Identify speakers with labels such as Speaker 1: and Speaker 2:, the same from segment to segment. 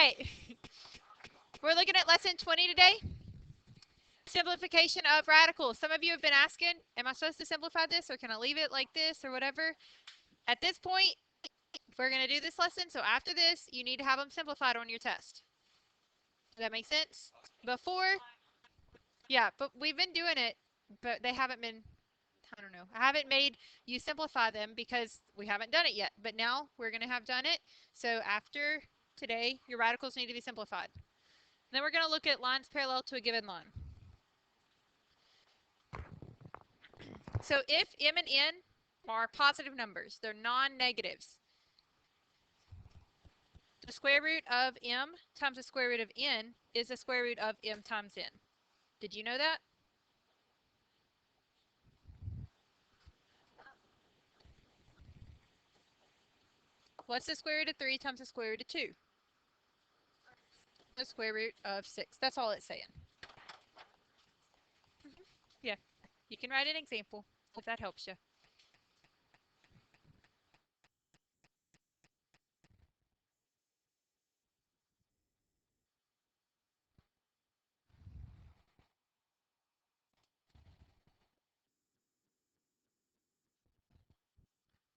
Speaker 1: right. We're looking at lesson 20 today. Simplification of radicals. Some of you have been asking, am I supposed to simplify this or can I leave it like this or whatever? At this point, we're going to do this lesson. So after this, you need to have them simplified on your test. Does that make sense? Before, yeah, but we've been doing it, but they haven't been, I don't know. I haven't made you simplify them because we haven't done it yet. But now we're going to have done it. So after today, your radicals need to be simplified. Then we're going to look at lines parallel to a given line. So if m and n are positive numbers, they're non-negatives. The square root of m times the square root of n is the square root of m times n. Did you know that? What's the square root of 3 times the square root of 2? The square root of 6. That's all it's saying. Yeah, you can write an example if that helps you.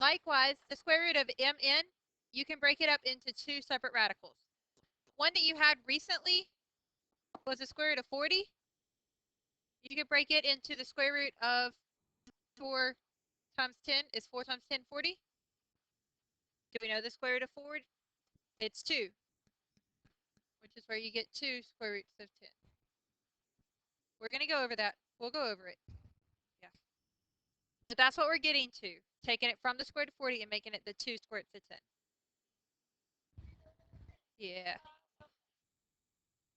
Speaker 1: Likewise, the square root of mn, you can break it up into two separate radicals. One that you had recently was the square root of 40. You could break it into the square root of 4 times 10 is 4 times 10, 40. Do we know the square root of 4? It's 2, which is where you get 2 square roots of 10. We're going to go over that. We'll go over it. Yeah. But that's what we're getting to, taking it from the square root of 40 and making it the 2 square roots of 10. Yeah.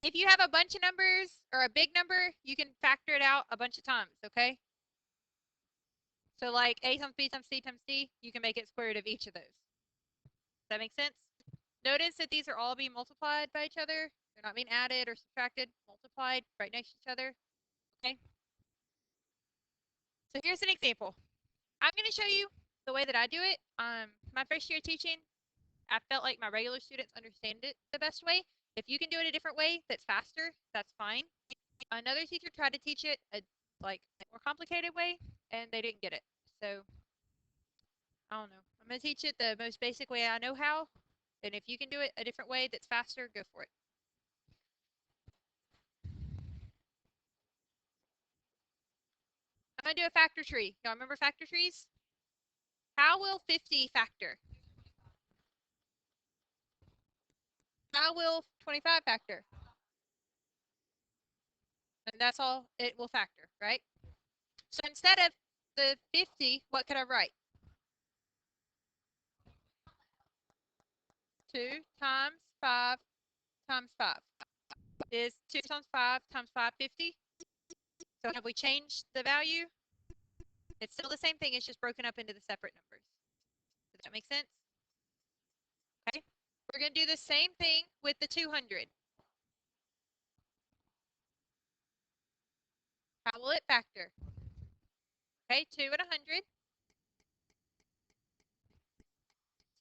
Speaker 1: If you have a bunch of numbers or a big number, you can factor it out a bunch of times, okay? So like a times b times c times d, you can make it square root of each of those. Does that make sense? Notice that these are all being multiplied by each other. They're not being added or subtracted, multiplied right next to each other. Okay. So here's an example. I'm going to show you the way that I do it. My first year teaching, I felt like my regular students understand it the best way. If you can do it a different way that's faster, that's fine. Another teacher tried to teach it a more complicated way, and they didn't get it. So I don't know. I'm going to teach it the most basic way I know how. And if you can do it a different way that's faster, go for it. I'm going to do a factor tree. Y'all remember factor trees? How will 50 factor? How will 25 factor? And that's all it will factor, right? So instead of the 50, what could I write? 2 times 5 times 5 is 2 times 5 times 5, 50. So have we changed the value? It's still the same thing, it's just broken up into the separate numbers. Does that make sense? Okay. We're going to do the same thing with the 200. How will it factor? Okay, 2 and 100.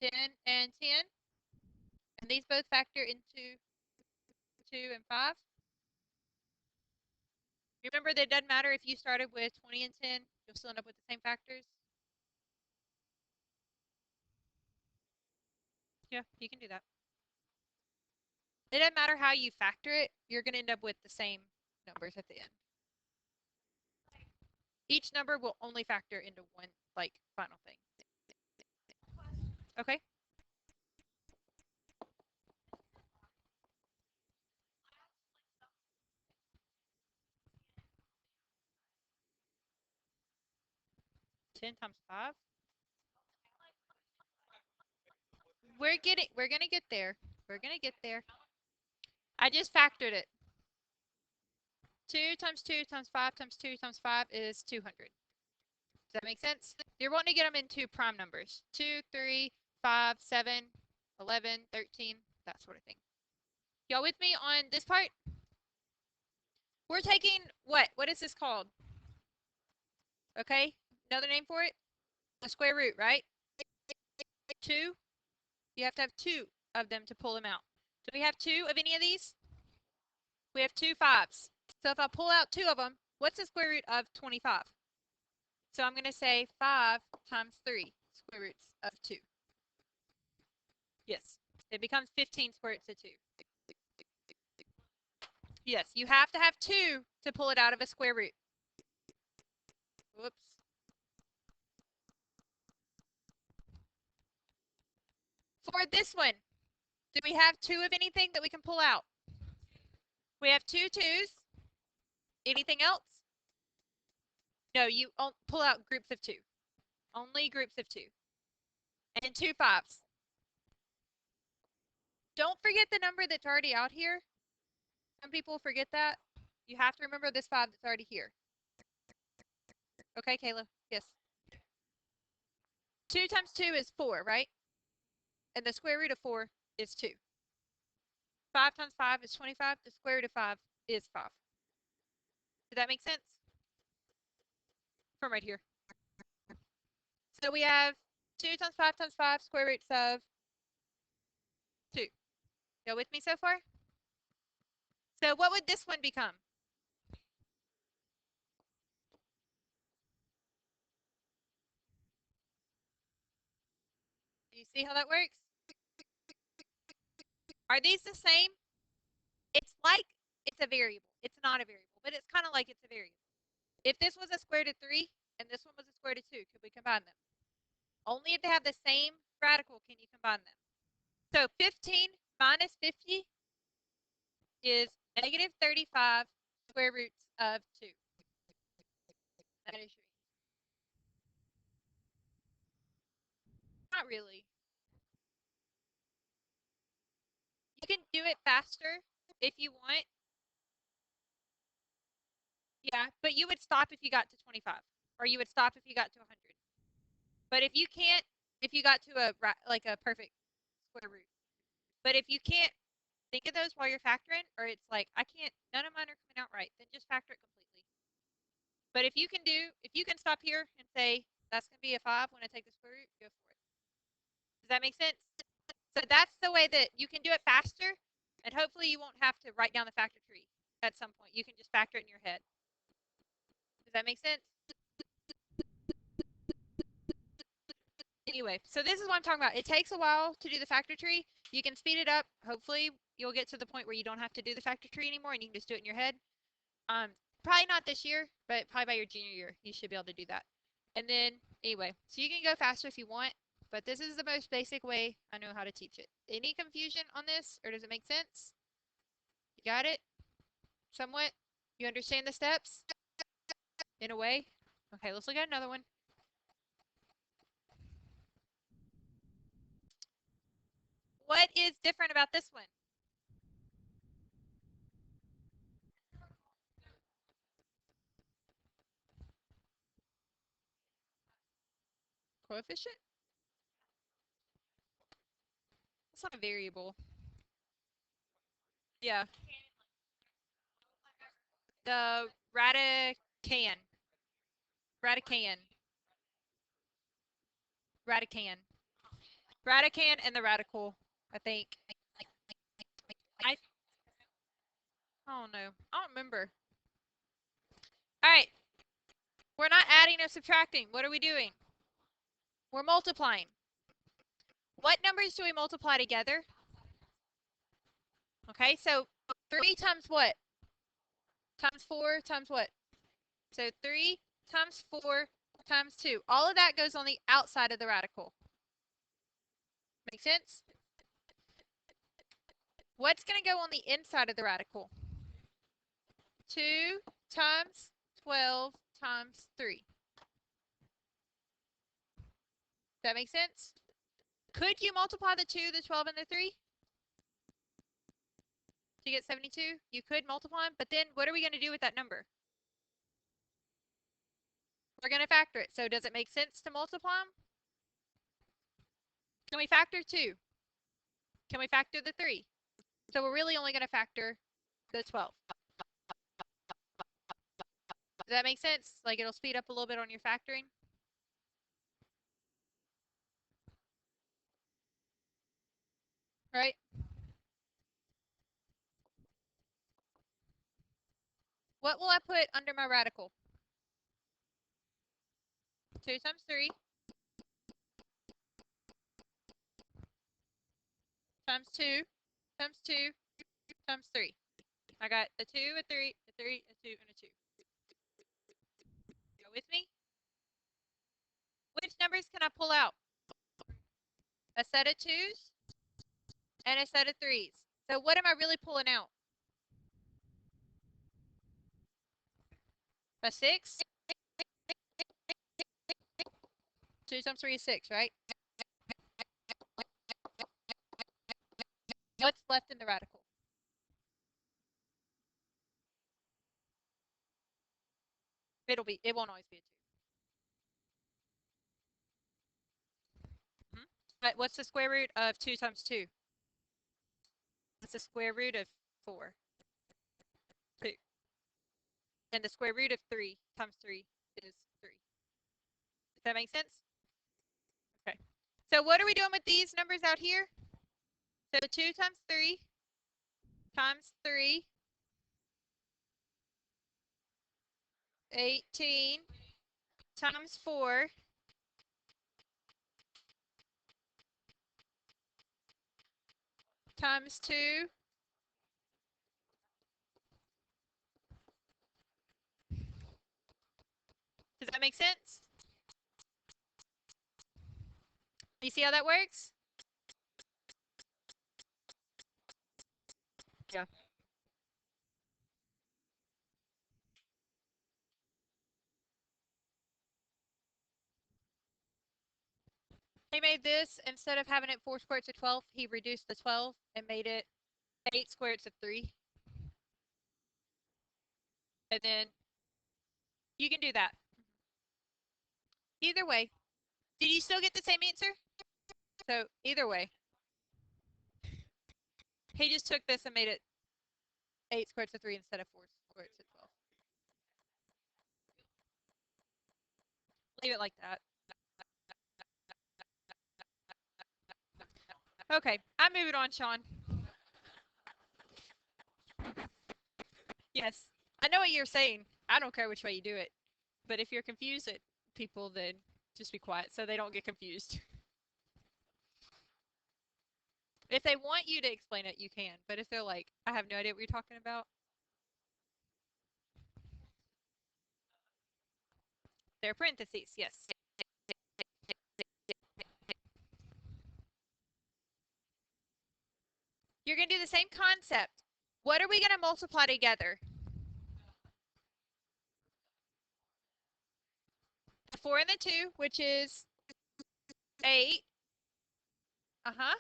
Speaker 1: 10 and 10. And these both factor into 2 and 5. Remember that it doesn't matter if you started with 20 and 10, you'll still end up with the same factors. Yeah, you can do that. It doesn't matter how you factor it, you're going to end up with the same numbers at the end. Each number will only factor into one, final thing. Okay? Ten times 5. We're gonna get there. We're gonna get there. I just factored it. 2 times 2 times 5 times 2 times 5 is 200. Does that make sense? You're wanting to get them into prime numbers. 2, 3, 5, 7, 11, 13, that sort of thing. Y'all with me on this part? We're taking what? What is this called? Okay, another name for it? A square root, right? 2. You have to have 2 of them to pull them out. Do we have 2 of any of these? We have 2 5s. So if I pull out 2 of them, what's the square root of 25? So I'm going to say 5 times 3 square roots of 2. Yes, it becomes 15 square roots of 2. Yes, you have to have 2 to pull it out of a square root. Whoops. For this one, do we have 2 of anything that we can pull out? We have 2 2s. Anything else? No, you pull out groups of 2. Only groups of 2. And 2 5s. Don't forget the number that's already out here. Some people forget that. You have to remember this 5 that's already here. Okay, Kayla? Yes. 2 times 2 is 4, right? And the square root of 4 is 2. 5 times 5 is 25. The square root of 5 is 5. Does that make sense? From right here. So we have 2 times 5 square roots of 2. Go with me so far? So what would this one become? Do you see how that works? Are these the same? It's like it's a variable. It's not a variable, but it's kind of like it's a variable. If this was a square root of 3 and this one was a square root of 2, could we combine them? Only if they have the same radical can you combine them. So 15 minus 50 is negative 35 square roots of 2. That is your Not really. You can do it faster if you want. Yeah, but you would stop if you got to 25, or you would stop if you got to 100. But if you can't, if you got to a perfect square root. But if you can't think of those while you're factoring, or it's like I can't, none of mine are coming out right, then just factor it completely. But if you can stop here and say that's gonna be a 5 when I take the square root, go for it. Does that make sense? So that's the way that you can do it faster, and hopefully you won't have to write down the factor tree at some point. You can just factor it in your head. Does that make sense? Anyway, so this is what I'm talking about. It takes a while to do the factor tree. You can speed it up. Hopefully you'll get to the point where you don't have to do the factor tree anymore and you can just do it in your head. Probably not this year, but probably by your junior year, you should be able to do that. And then, anyway, so you can go faster if you want, but this is the most basic way I know how to teach it. Any confusion on this, or does it make sense? You got it? Somewhat? You understand the steps? In a way? Okay, let's look at another one. What is different about this one? Coefficient? It's not a variable. Yeah. The radican. Radican. Radican. Radican and the radical, I think. I don't know. I don't remember. All right. We're not adding or subtracting. What are we doing? We're multiplying. What numbers do we multiply together? Okay, so 3 times what? Times 4 times what? So 3 times 4 times 2. All of that goes on the outside of the radical. Make sense? What's going to go on the inside of the radical? 2 times 12 times 3. Does that make sense? Could you multiply the 2, the 12, and the 3 to get 72? You could multiply them, but then what are we going to do with that number? We're going to factor it. So does it make sense to multiply them? Can we factor 2? Can we factor the 3? So we're really only going to factor the 12. Does that make sense? Like it'll speed up a little bit on your factoring. Right? What will I put under my radical? 2 times 3 times 2 times 2 times 3. I got a 2, a 3, a 3, a 2, and a 2. Go with me? Which numbers can I pull out? A set of 2s and a set of 3s. So what am I really pulling out? A 6? 2 times 3 is 6, right? What's left in the radical? It won't always be a 2. But what's the square root of 2 times 2? It's the square root of 4. 2. And the square root of 3 times 3 is 3. Does that make sense? Okay. So what are we doing with these numbers out here? So 2 times 3 times 3, 18 times 4 times 2 Does that make sense? You see how that works? Yeah. He made this, instead of having it 4 square roots of 12, he reduced the 12 and made it 8 square roots of 3. And then you can do that. Either way. Did you still get the same answer? So either way. He just took this and made it 8 square roots of 3 instead of 4 square roots of 12. Leave it like that. Okay, I'm moving on, Sean. Yes, I know what you're saying. I don't care which way you do it. But if you're confused at people, then just be quiet so they don't get confused. If they want you to explain it, you can. But if they're like, I have no idea what you're talking about, they're parentheses, yes. You're going to do the same concept. What are we going to multiply together? The 4 and the 2, which is 8. Uh-huh.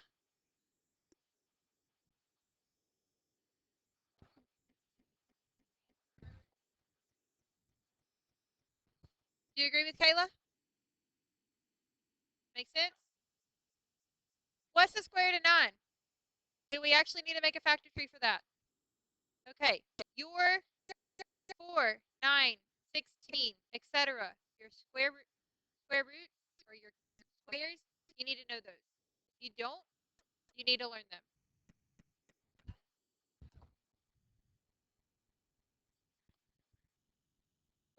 Speaker 1: Do you agree with Kayla? Make sense? What's the square root of 9? Do we actually need to make a factor tree for that? Okay. Your 4, 9, 16, etc. Your square root or your squares, you need to know those. If you don't, you need to learn them.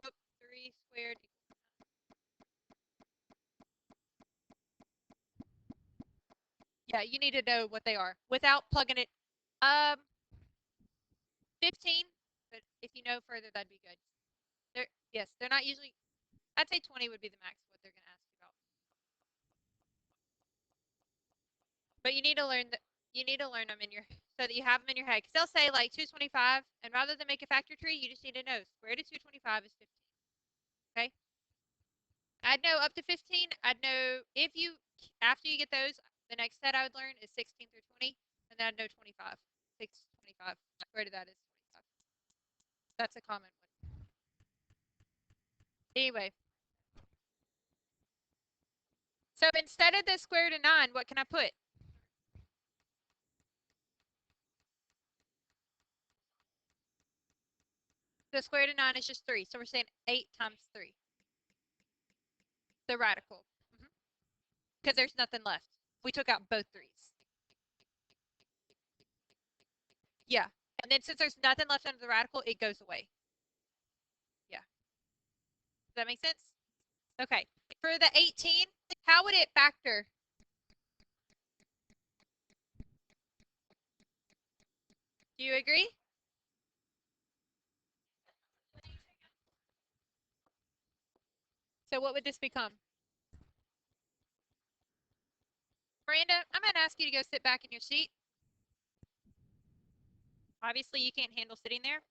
Speaker 1: Whoop, 3 squared. Yeah, you need to know what they are without plugging it. 15, but if you know further, that'd be good. Yes, they're not usually. I'd say 20 would be the max what they're going to ask you about. But you need to learn them in your so that you have them in your head. Because they'll say like 225, and rather than make a factor tree, you just need to know square root of 225 is 15. Okay. I'd know up to 15. I'd know if you after you get those, the next set I would learn is 16 through 20, and then I'd know 25. 625. Square root of that is 25. That's a common one. Anyway. So instead of the square root of 9, what can I put? The square root of 9 is just 3. So we're saying 8 times 3. The radical. Because there's nothing left. We took out both 3's. Yeah. And then since there's nothing left under the radical, it goes away. that make sense? Okay. For the 18, how would it factor? Do you agree? So what would this become? Miranda, I'm going to ask you to go sit back in your seat. Obviously, you can't handle sitting there.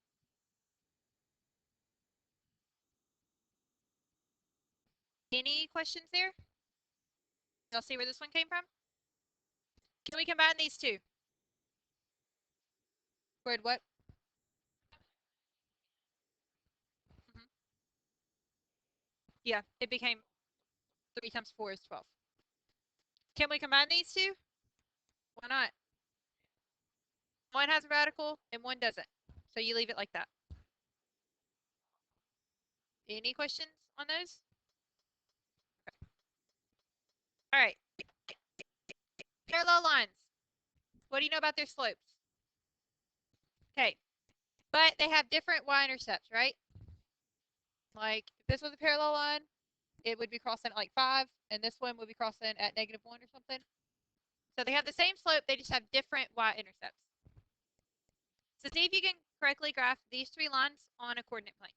Speaker 1: Any questions there? Y'all see where this one came from? Can we combine these two? Word what? Mm-hmm. Yeah, it became 3 times 4 is 12. Can we combine these two? Why not? One has a radical and one doesn't. So you leave it like that. Any questions on those? All right. Parallel lines. What do you know about their slopes? Okay. But they have different y-intercepts, right? Like, if this was a parallel line, it would be crossing at like 5, and this one would be crossing at -1 or something. So they have the same slope, they just have different y-intercepts. So see if you can correctly graph these 3 lines on a coordinate plane.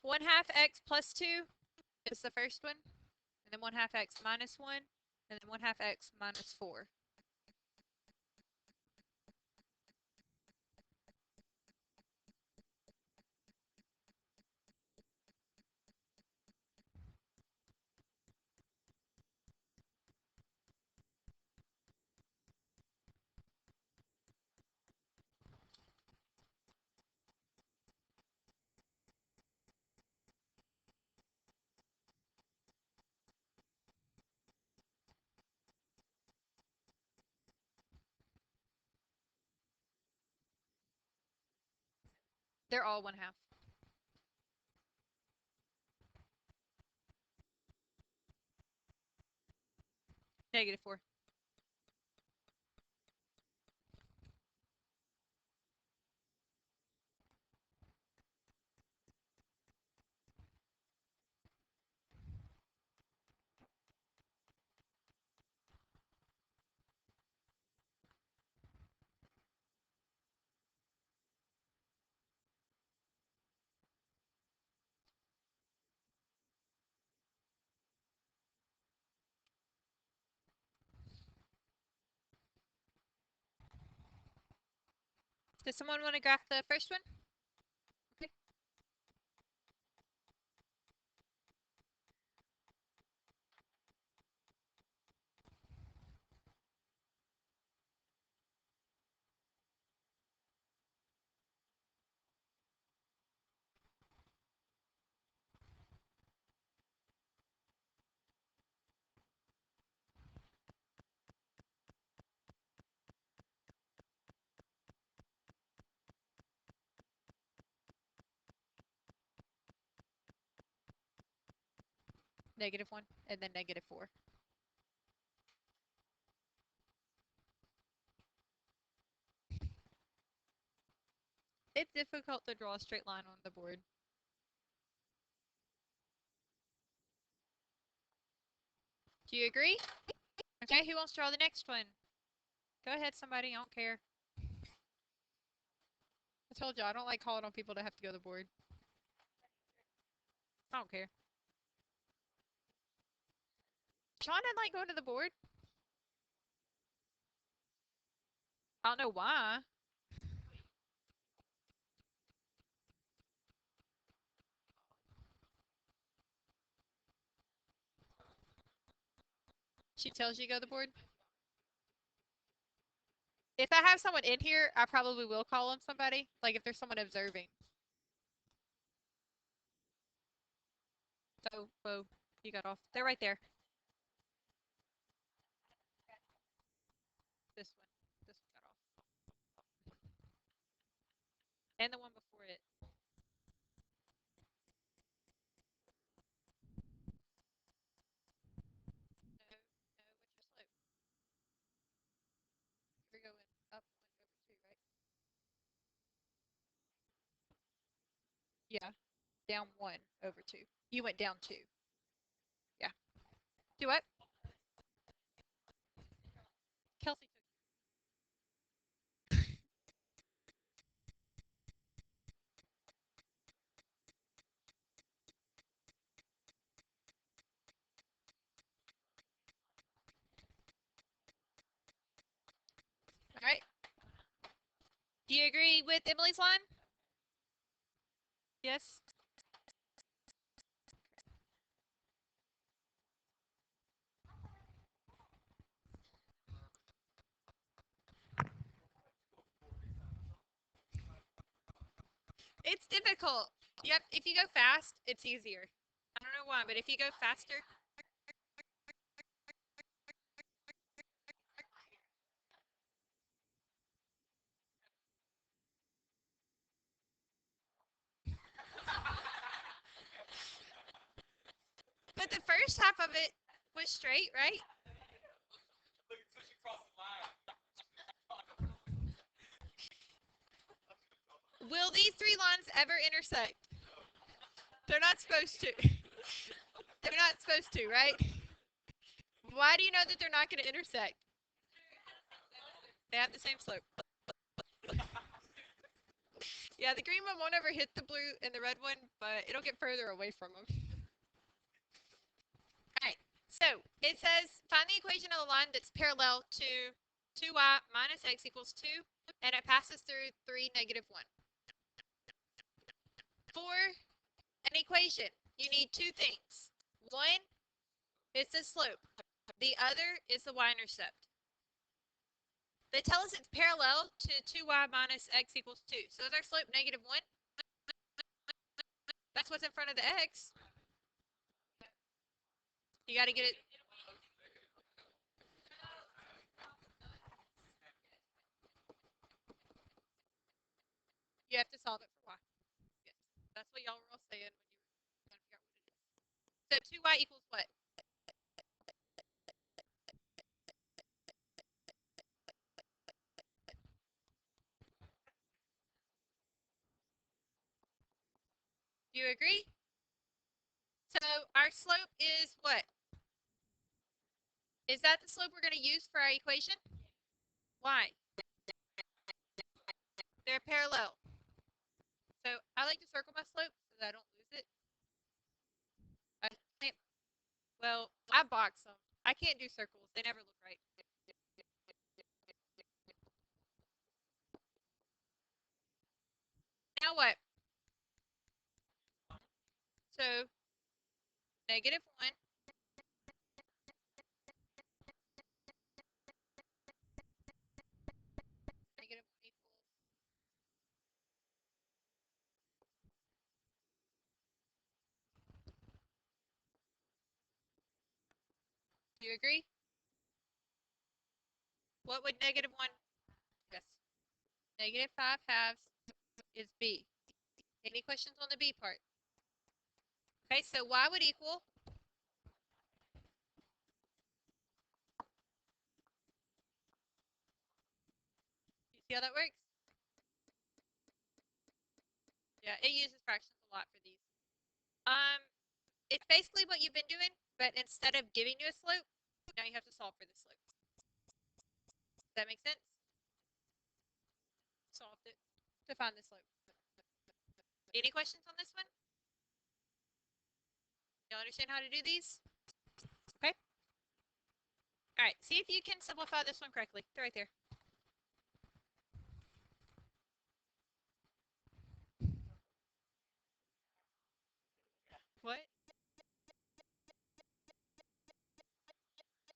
Speaker 1: One half x plus 2 is the first one, and then 1/2 x minus 1, and then 1/2 x minus 4. They're all 1/2. -4. Does someone want to graph the first one? Okay. -1, and then -4. It's difficult to draw a straight line on the board. Do you agree? Okay, who wants to draw the next one? Go ahead, somebody. I don't care. I told you, I don't like calling on people to have to go to the board. I don't care. Sean didn't like going to the board. I don't know why. She tells you go to the board. If I have someone in here, I probably will call on somebody. Like if there's someone observing. Oh, whoa, you got off. They're right there. This one. This one got off. And the one before it. No, what's your slope? You're going up 1/2, right? Yeah. Down 1/2. You went down 2. Yeah. Do what? Kelsey took. All right. Do you agree with Emily's line? Yes. It's difficult. Yep. If you go fast, it's easier. I don't know why, but if you go faster. But the first half of it was straight, right? Will these 3 lines ever intersect? They're not supposed to. They're not supposed to, right? Why do you know that they're not going to intersect? They have the same slope. Yeah, the green one won't ever hit the blue and the red one, but it'll get further away from them. Alright, so it says find the equation of the line that's parallel to 2y minus x equals 2, and it passes through 3, -1. For an equation, you need 2 things. One is the slope. The other is the y-intercept. They tell us it's parallel to 2y minus x equals 2. So is our slope -1? That's what's in front of the x. You got to get it. You have to solve it for y. Yes. That's what y'all were all saying when you were trying to figure out what it is. So 2y equals what? Do you agree? So our slope is what? Is that the slope we're going to use for our equation? Why? They're parallel. So I like to circle my slope so that I don't lose it. I can't, well, I box them. I can't do circles. They never look right. Now what? So -1 -1 equals. Do you agree? What would -1? Yes. -5/2 is b. Any questions on the b part? Okay, so y would equal. You see how that works? Yeah, it uses fractions a lot for these. It's basically what you've been doing, but instead of giving you a slope, now you have to solve for the slope. Does that make sense? Solved it to find the slope. Any questions on this one? Y'all understand how to do these? Okay. All right, see if you can simplify this one correctly. They're right there. What?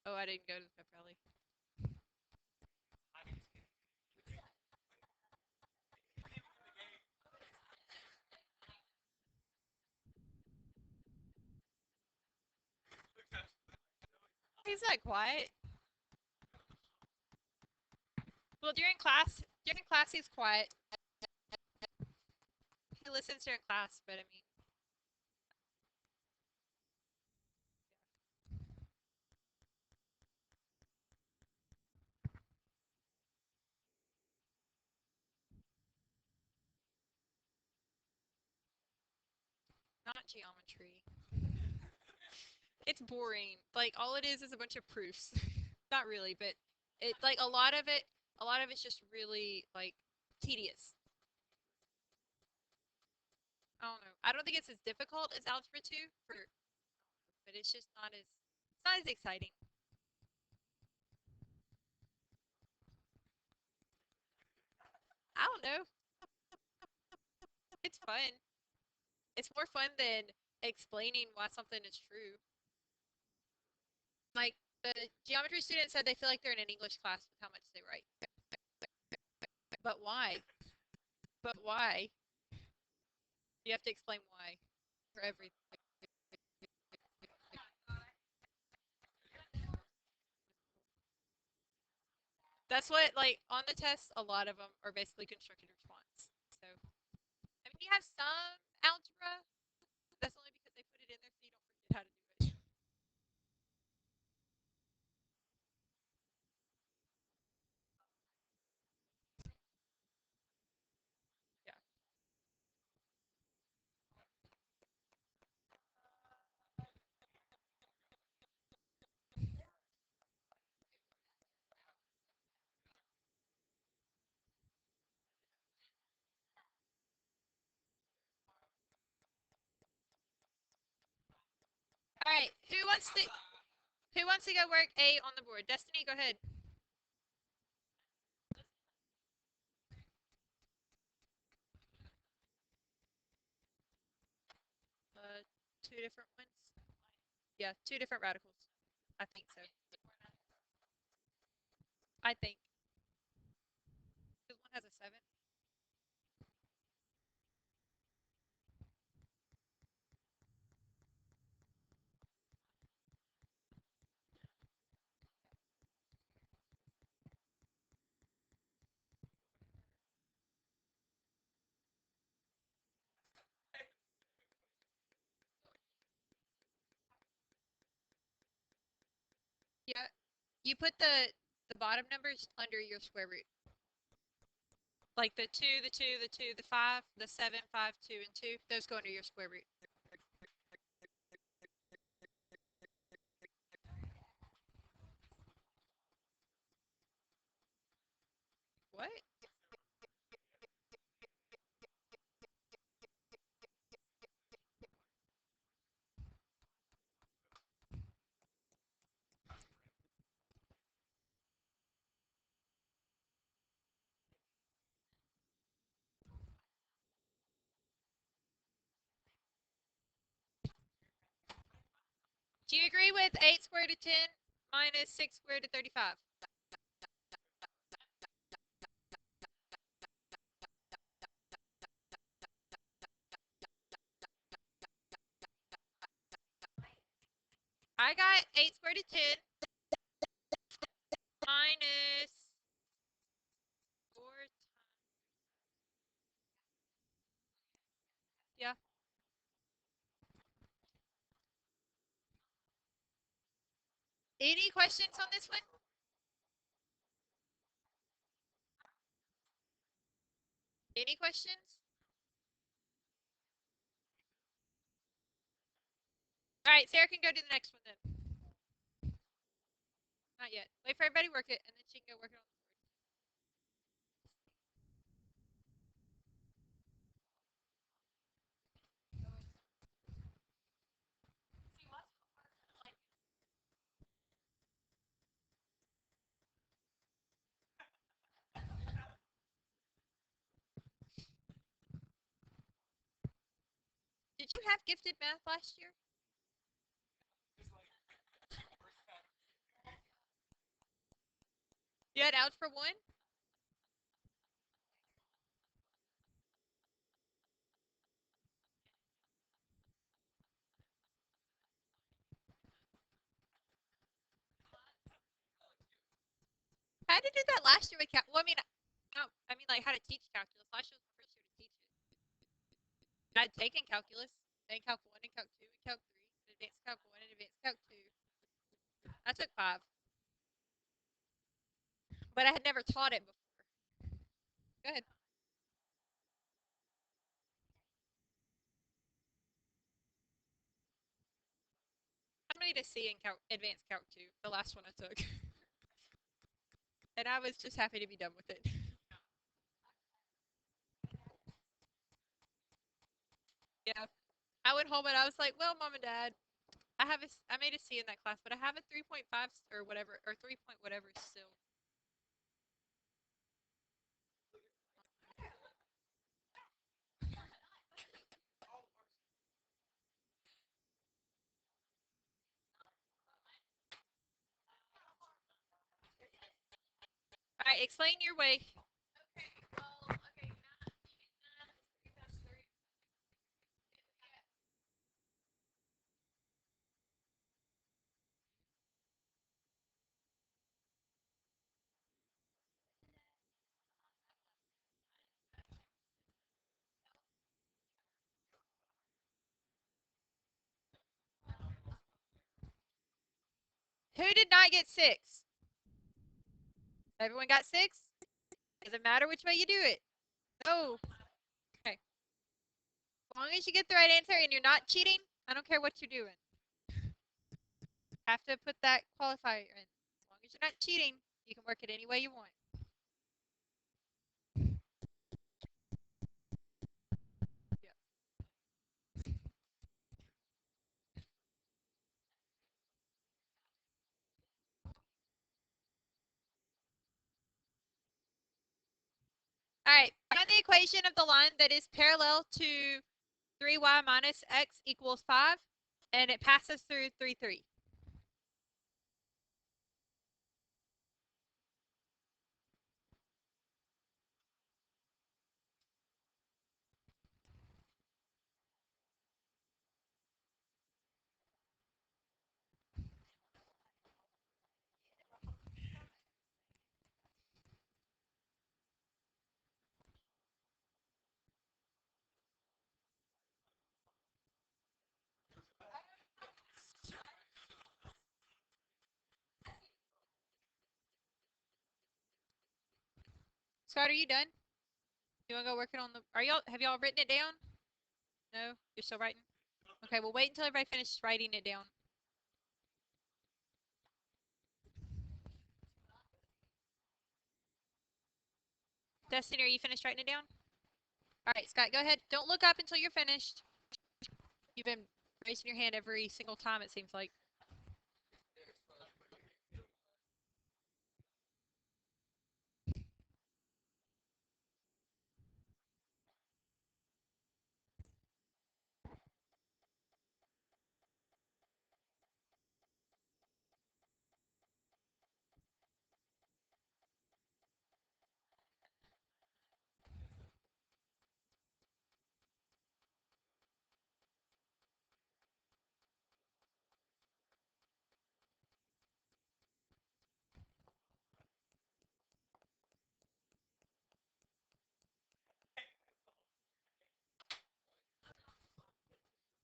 Speaker 1: Oh, I didn't go to the pep rally. He's not quiet. Well, during class he's quiet. He listens during class, but I mean, not geometry. It's boring. Like all it is a bunch of proofs. Not really, but it like a lot of it's just really like tedious. I don't know. I don't think it's as difficult as Algebra 2 but it's just not as exciting. I don't know. It's fun. It's more fun than explaining why something is true. Like the geometry student said they feel like they're in an English class with how much they write. But why? But why? You have to explain why for everything. That's what, like, on the test, a lot of them are basically constructed response. So, I mean, you have some algebra. That's only because they put it in there so you don't forget how to do it. Yeah. All right. Who wants to go work A on the board? Destiny, go ahead. Two different ones. Yeah, two different radicals. I think so. I think. Because one has a 7. Yeah. You put the bottom numbers under your square root. Like the 2, the 2, the 2, the 5, the 7, 5, 2, and 2. Those go under your square root. What? Do you agree with 8 squared root of 10 minus 6 squared root of 35? I got 8 squared root of 10 minus 4 times. Yeah. Any questions on this one? Any questions? All right, Sarah can go do the next one then. Not yet. Wait for everybody to work it, and then she can go work it on the board. Did you have gifted math last year? You had Algebra 1? I had to do that last year with calculus. Well, I mean, no, I mean like how to teach calculus. Last year was the first year to teach it. I'd taken calculus, and Calc 1 and Calc 2 and Calc 3, and Advanced Calc 1 and Advanced Calc 2. I took 5. But I had never taught it before. Go ahead. I made a C in Advanced Calc 2, the last one I took. And I was just happy to be done with it. Yeah. I went home and I was like, well, Mom and Dad, I made a C in that class, but I have a 3.5 or whatever, or 3 point whatever still. All right, explain your way. Who did not get 6? Everyone got 6? Doesn't matter which way you do it. No. Okay. As long as you get the right answer and you're not cheating, I don't care what you're doing. Have to put that qualifier in. As long as you're not cheating, you can work it any way you want. Yeah. All right, find the equation of the line that is parallel to 3y minus x equals 5, and it passes through 3, 3. Scott, are you done? You want to go working on the, have y'all written it down? No? You're still writing? Okay, well wait until everybody finishes writing it down. Destiny, are you finished writing it down? All right, Scott, go ahead. Don't look up until you're finished. You've been raising your hand every single time, it seems like.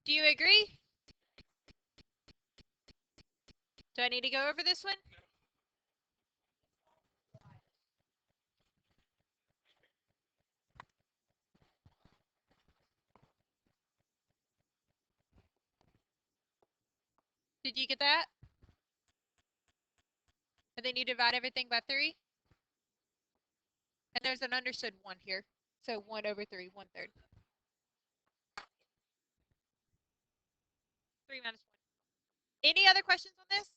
Speaker 1: Do you agree? Do I need to go over this one? Did you get that? And then you divide everything by 3? And there's an understood 1 here. So 1 over 3, 1/3. 3 minus 1. Any other questions on this?